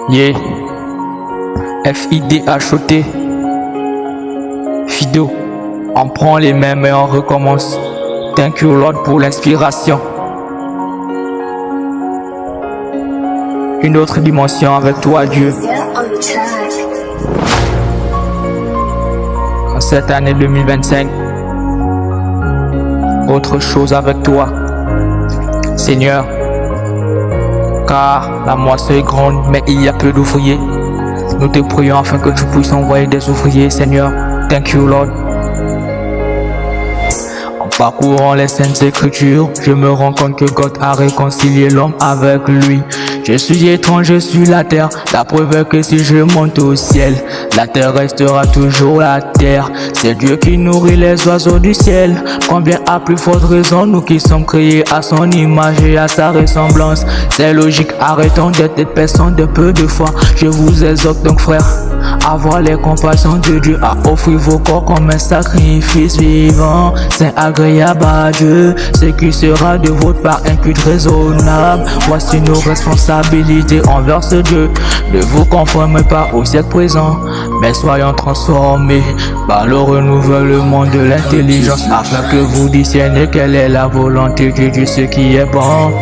Yeah. FIDHOT. Fido. On prend les mêmes et on recommence. Thank you Lord pour l'inspiration. Une autre dimension avec toi Dieu. En cette année 2025. Autre chose avec toi. Seigneur. Car la moisson est grande, mais il y a peu d'ouvriers. Nous te prions afin que tu puisses envoyer des ouvriers, Seigneur. Thank you, Lord. En parcourant les saintes écritures, je me rends compte que God a réconcilié l'homme avec lui. Je suis étranger sur la terre, la preuve est que si je monte au ciel, la terre restera toujours la terre. C'est Dieu qui nourrit les oiseaux du ciel. Combien à plus forte raison, nous qui sommes créés à son image et à sa ressemblance. C'est logique, arrêtons d'être des personnes de peu de foi. Je vous exhorte donc frère, avoir les compassions de Dieu, à offrir vos corps comme un sacrifice vivant, saint agréable à Dieu, ce qui sera de votre part un culte raisonnable. Voici nos responsabilités envers ce Dieu. Ne vous conformez pas au siècle présent, mais soyons transformés par le renouvellement de l'intelligence, afin que vous discerniez quelle est la volonté de Dieu, ce qui est bon.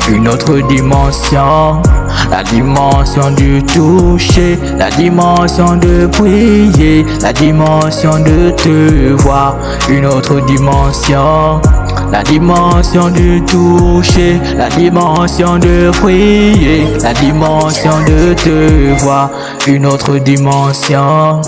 Une autre dimension, la dimension du toucher, la dimension de prier, la dimension de te voir. Une autre dimension, la dimension du toucher, la dimension de prier, la dimension de te voir. Une autre dimension,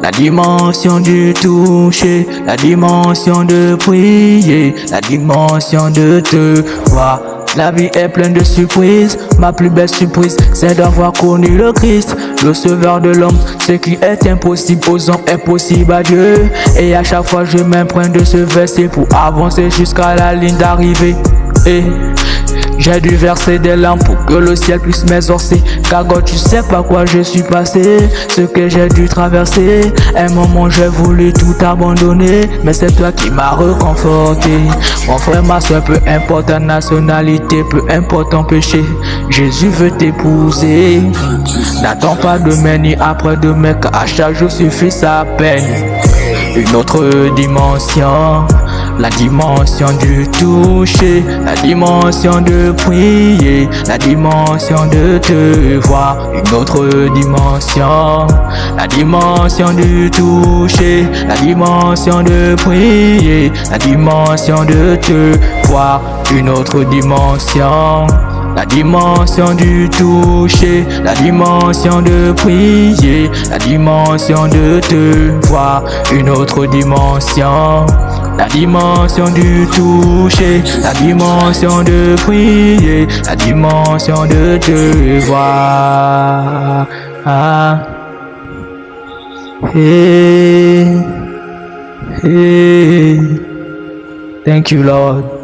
la dimension du toucher, la dimension de prier, la dimension de te voir. La vie est pleine de surprises, ma plus belle surprise c'est d'avoir connu le Christ, le sauveur de l'homme. Ce qui est impossible aux hommes est possible à Dieu. Et à chaque fois je m'imprègne de ce verset pour avancer jusqu'à la ligne d'arrivée. Et j'ai dû verser des larmes pour que le ciel puisse m'exorcer. Car God, tu sais pas quoi je suis passé, ce que j'ai dû traverser. Un moment j'ai voulu tout abandonner, mais c'est toi qui m'as reconforté. Mon frère, ma soeur, peu importe ta nationalité, peu importe ton péché, Jésus veut t'épouser. N'attends pas demain ni après-demain, car à chaque jour suffit sa peine. Une autre dimension, la dimension du toucher, la dimension de prier, la dimension de te voir. Une autre dimension, la dimension du toucher, la dimension de prier, la dimension de te voir. Une autre dimension, la dimension du toucher, la dimension de prier, la dimension de te voir. Une autre dimension, la dimension du toucher, la dimension de prier, la dimension de te voir. Hey, hey. Thank you, Lord.